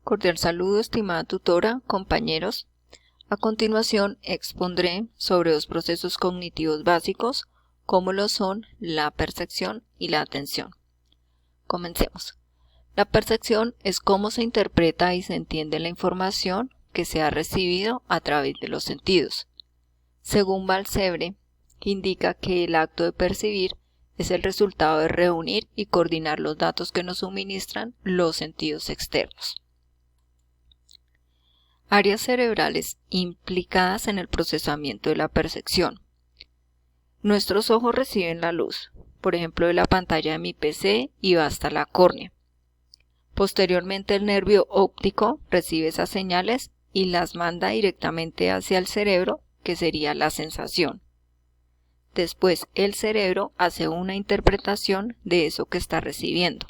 Cordial saludo, estimada tutora, compañeros. A continuación expondré sobre dos procesos cognitivos básicos, como lo son la percepción y la atención. Comencemos. La percepción es cómo se interpreta y se entiende la información que se ha recibido a través de los sentidos. Según Balsebre, indica que el acto de percibir es el resultado de reunir y coordinar los datos que nos suministran los sentidos externos. Áreas cerebrales implicadas en el procesamiento de la percepción. Nuestros ojos reciben la luz, por ejemplo de la pantalla de mi PC y va hasta la córnea. Posteriormente el nervio óptico recibe esas señales y las manda directamente hacia el cerebro, que sería la sensación. Después el cerebro hace una interpretación de eso que está recibiendo.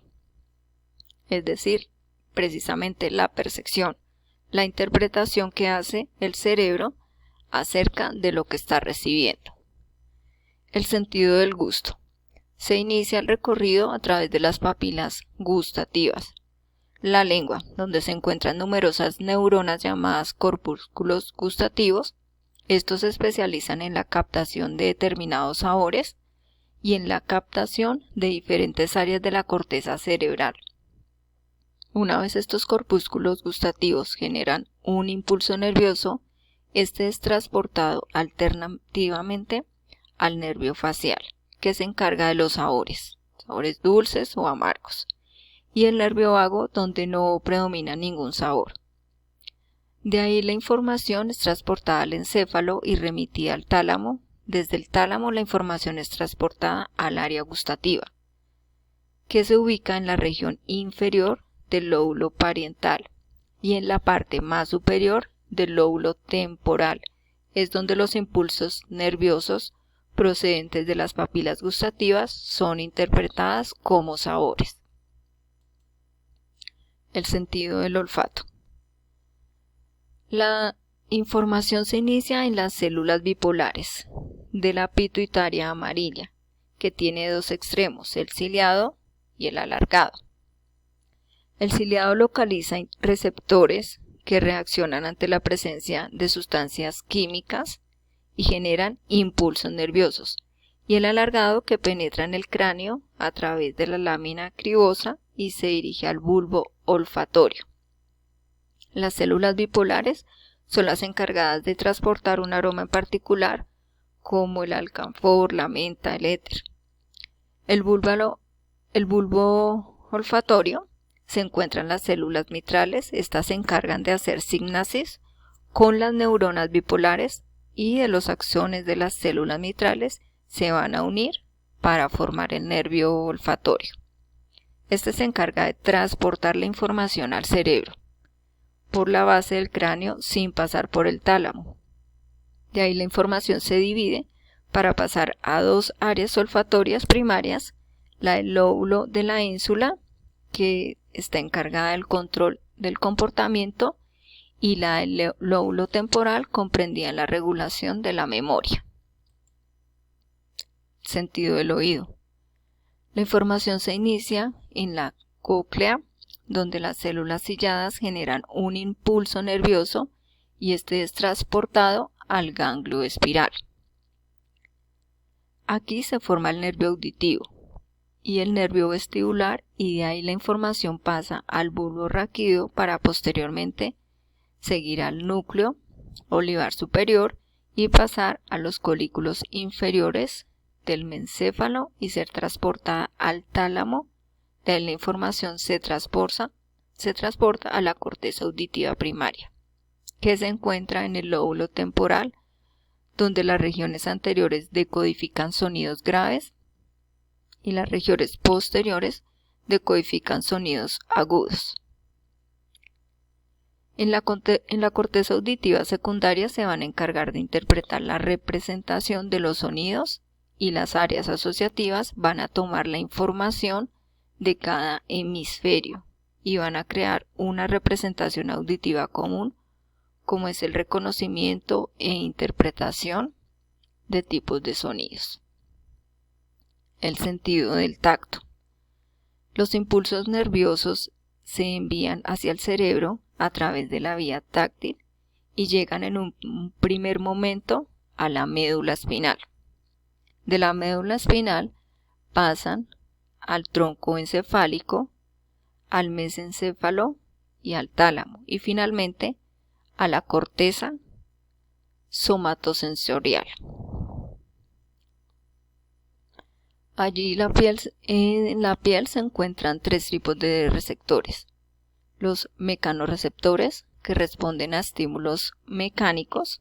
Es decir, precisamente la percepción, la interpretación que hace el cerebro acerca de lo que está recibiendo. El sentido del gusto. Se inicia el recorrido a través de las papilas gustativas. La lengua, donde se encuentran numerosas neuronas llamadas corpúsculos gustativos. Estos se especializan en la captación de determinados sabores y en la captación de diferentes áreas de la corteza cerebral. Una vez estos corpúsculos gustativos generan un impulso nervioso, este es transportado alternativamente al nervio facial, que se encarga de los sabores dulces o amargos, y el nervio vago, donde no predomina ningún sabor. De ahí la información es transportada al encéfalo y remitida al tálamo. Desde el tálamo la información es transportada al área gustativa, que se ubica en la región inferior del lóbulo parietal y en la parte más superior del lóbulo temporal. Es donde los impulsos nerviosos procedentes de las papilas gustativas son interpretadas como sabores. El sentido del olfato. La información se inicia en las células bipolares de la pituitaria amarilla, que tiene dos extremos, el ciliado y el alargado. El ciliado localiza receptores que reaccionan ante la presencia de sustancias químicas y generan impulsos nerviosos, y el alargado que penetra en el cráneo a través de la lámina cribosa y se dirige al bulbo olfatorio. Las células bipolares son las encargadas de transportar un aroma en particular, como el alcanfor, la menta, el éter. El bulbo olfatorio se encuentra en las células mitrales. Estas se encargan de hacer síntesis con las neuronas bipolares y de los axones de las células mitrales se van a unir para formar el nervio olfatorio. Este se encarga de transportar la información al cerebro por la base del cráneo sin pasar por el tálamo. De ahí la información se divide para pasar a dos áreas olfatorias primarias, la del lóbulo de la ínsula, que está encargada del control del comportamiento, y la del lóbulo temporal, comprendida en la regulación de la memoria. Sentido del oído. La información se inicia en la cóclea, donde las células silladas generan un impulso nervioso y este es transportado al ganglio espiral. Aquí se forma el nervio auditivo y el nervio vestibular, y de ahí la información pasa al bulbo raquídeo para posteriormente seguir al núcleo olivar superior y pasar a los colículos inferiores del mesencéfalo y ser transportada al tálamo. De ahí la información se transporta a la corteza auditiva primaria, que se encuentra en el lóbulo temporal, donde las regiones anteriores decodifican sonidos graves y las regiones posteriores decodifican sonidos agudos. En la corteza auditiva secundaria se van a encargar de interpretar la representación de los sonidos y las áreas asociativas van a tomar la información de cada hemisferio y van a crear una representación auditiva común, como es el reconocimiento e interpretación de tipos de sonidos. El sentido del tacto. Los impulsos nerviosos se envían hacia el cerebro a través de la vía táctil y llegan en un primer momento a la médula espinal. De la médula espinal pasan al tronco encefálico, al mesencéfalo y al tálamo, y finalmente a la corteza somatosensorial. Allí en la piel se encuentran tres tipos de receptores: los mecanorreceptores, que responden a estímulos mecánicos.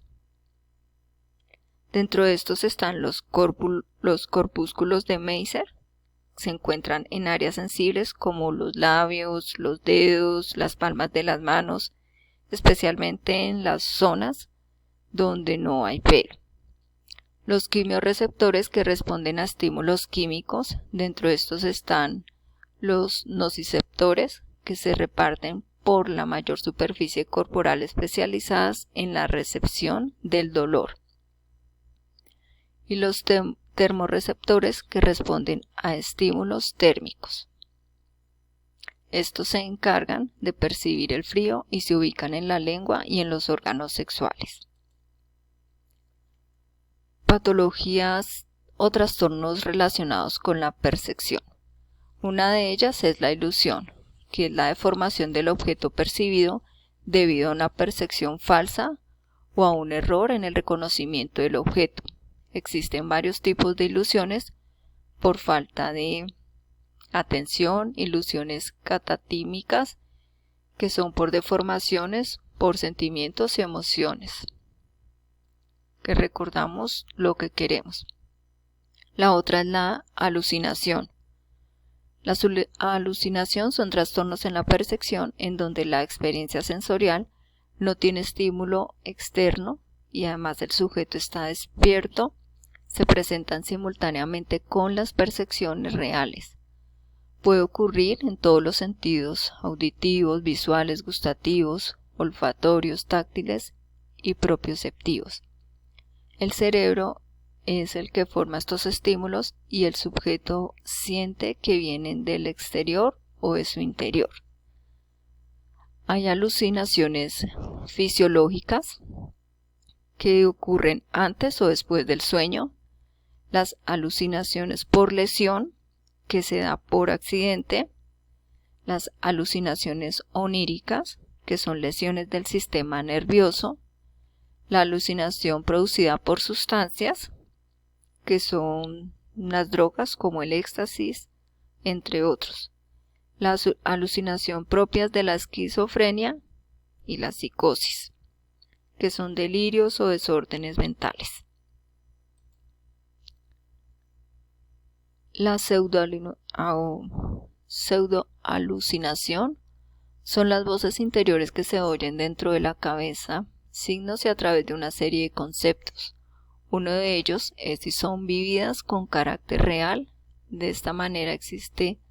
Dentro de estos están los corpúsculos de Meiser. Se encuentran en áreas sensibles como los labios, los dedos, las palmas de las manos, especialmente en las zonas donde no hay pelo. Los quimiorreceptores, que responden a estímulos químicos. Dentro de estos están los nociceptores, que se reparten por la mayor superficie corporal, especializadas en la recepción del dolor. Y los termorreceptores, que responden a estímulos térmicos. Estos se encargan de percibir el frío y se ubican en la lengua y en los órganos sexuales. Patologías o trastornos relacionados con la percepción. Una de ellas es la ilusión, que es la deformación del objeto percibido debido a una percepción falsa o a un error en el reconocimiento del objeto. Existen varios tipos de ilusiones: por falta de atención, ilusiones catatímicas, que son por deformaciones, por sentimientos y emociones, que recordamos lo que queremos. La otra es la alucinación. La alucinación son trastornos en la percepción en donde la experiencia sensorial no tiene estímulo externo y además el sujeto está despierto. Se presentan simultáneamente con las percepciones reales. Puede ocurrir en todos los sentidos: auditivos, visuales, gustativos, olfatorios, táctiles y propioceptivos. El cerebro es el que forma estos estímulos y el sujeto siente que vienen del exterior o de su interior. Hay alucinaciones fisiológicas que ocurren antes o después del sueño. Las alucinaciones por lesión, que se da por accidente. Las alucinaciones oníricas, que son lesiones del sistema nervioso. La alucinación producida por sustancias, que son unas drogas como el éxtasis, entre otros. La alucinación propias de la esquizofrenia y la psicosis, que son delirios o desórdenes mentales. La pseudoalucinación son las voces interiores que se oyen dentro de la cabeza, signos y a través de una serie de conceptos. Uno de ellos es si son vividas con carácter real. De esta manera existe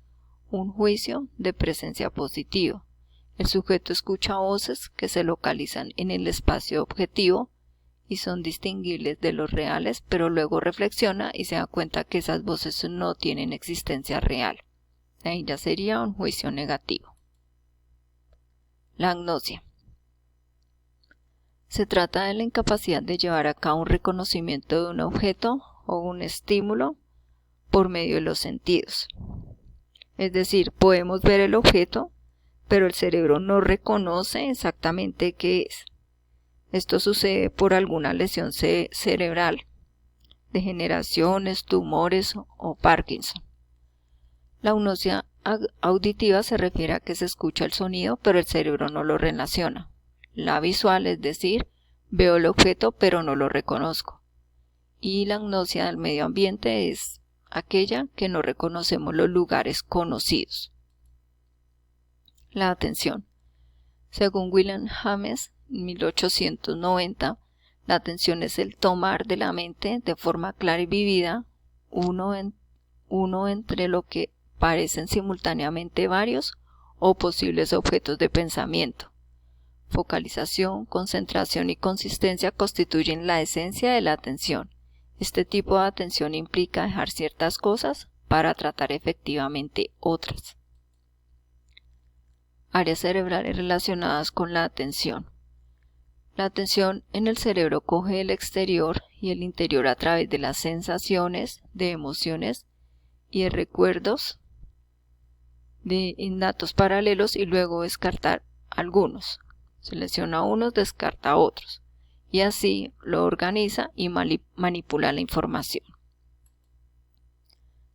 un juicio de presencia positivo. El sujeto escucha voces que se localizan en el espacio objetivo y son distinguibles de los reales, pero luego reflexiona y se da cuenta que esas voces no tienen existencia real. Ahí ya sería un juicio negativo. La agnosia. Se trata de la incapacidad de llevar a cabo un reconocimiento de un objeto o un estímulo por medio de los sentidos. Es decir, podemos ver el objeto, pero el cerebro no reconoce exactamente qué es. Esto sucede por alguna lesión cerebral, degeneraciones, tumores o Parkinson. La agnosia auditiva se refiere a que se escucha el sonido, pero el cerebro no lo relaciona. La visual, es decir, veo el objeto, pero no lo reconozco. Y la agnosia del medio ambiente es aquella que no reconocemos los lugares conocidos. La atención. Según William James, en 1890, la atención es el tomar de la mente de forma clara y vivida uno entre lo que parecen simultáneamente varios o posibles objetos de pensamiento. Focalización, concentración y consistencia constituyen la esencia de la atención. Este tipo de atención implica dejar ciertas cosas para tratar efectivamente otras. Áreas cerebrales relacionadas con la atención. La atención en el cerebro coge el exterior y el interior a través de las sensaciones, de emociones y de recuerdos en datos paralelos y luego descartar algunos. Selecciona unos, descarta otros. Y así lo organiza y manipula la información.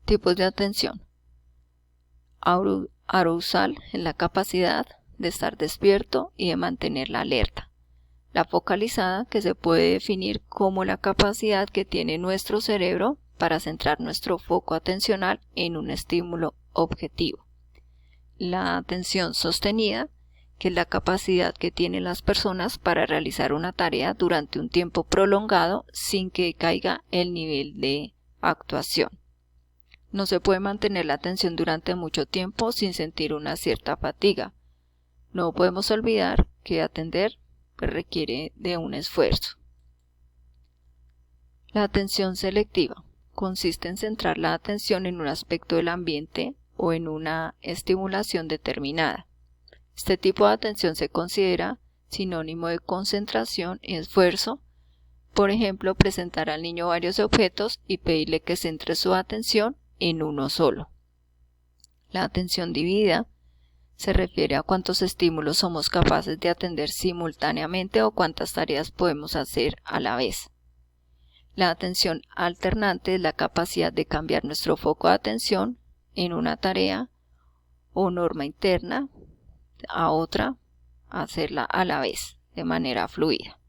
Tipos de atención. Arousal es la capacidad de estar despierto y de mantener la alerta. La focalizada, que se puede definir como la capacidad que tiene nuestro cerebro para centrar nuestro foco atencional en un estímulo objetivo. La atención sostenida, que es la capacidad que tienen las personas para realizar una tarea durante un tiempo prolongado sin que caiga el nivel de actuación. No se puede mantener la atención durante mucho tiempo sin sentir una cierta fatiga. No podemos olvidar que atender requiere de un esfuerzo. La atención selectiva consiste en centrar la atención en un aspecto del ambiente o en una estimulación determinada. Este tipo de atención se considera sinónimo de concentración y esfuerzo. Por ejemplo, presentar al niño varios objetos y pedirle que centre su atención en uno solo. La atención dividida se refiere a cuántos estímulos somos capaces de atender simultáneamente o cuántas tareas podemos hacer a la vez. La atención alternante es la capacidad de cambiar nuestro foco de atención en una tarea o norma interna a otra, hacerla a la vez, de manera fluida.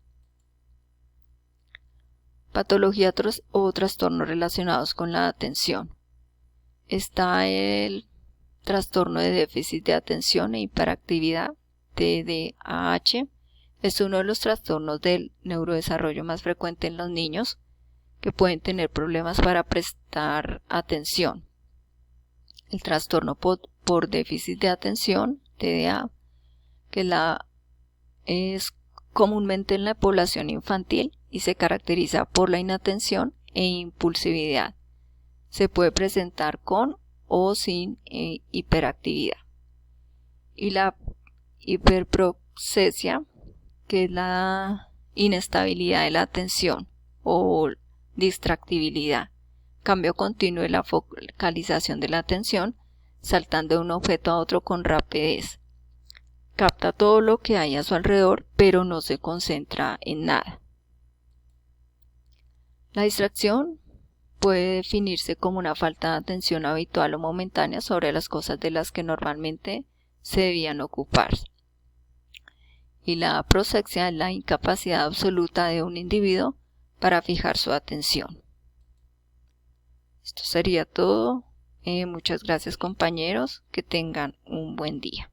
Patología o trastornos relacionados con la atención. Está el trastorno de déficit de atención e hiperactividad, TDAH. Es uno de los trastornos del neurodesarrollo más frecuente en los niños que pueden tener problemas para prestar atención. El trastorno por déficit de atención, TDA, que es comúnmente en la población infantil y se caracteriza por la inatención e impulsividad. Se puede presentar con o sin hiperactividad. Y la hiperprocesia, que es la inestabilidad de la atención o distractibilidad, cambio continuo de la focalización de la atención, saltando de un objeto a otro con rapidez. Capta todo lo que hay a su alrededor, pero no se concentra en nada. La distracción puede definirse como una falta de atención habitual o momentánea sobre las cosas de las que normalmente se debían ocuparse. Y la prosexia es la incapacidad absoluta de un individuo para fijar su atención. Esto sería todo. Muchas gracias, compañeros. Que tengan un buen día.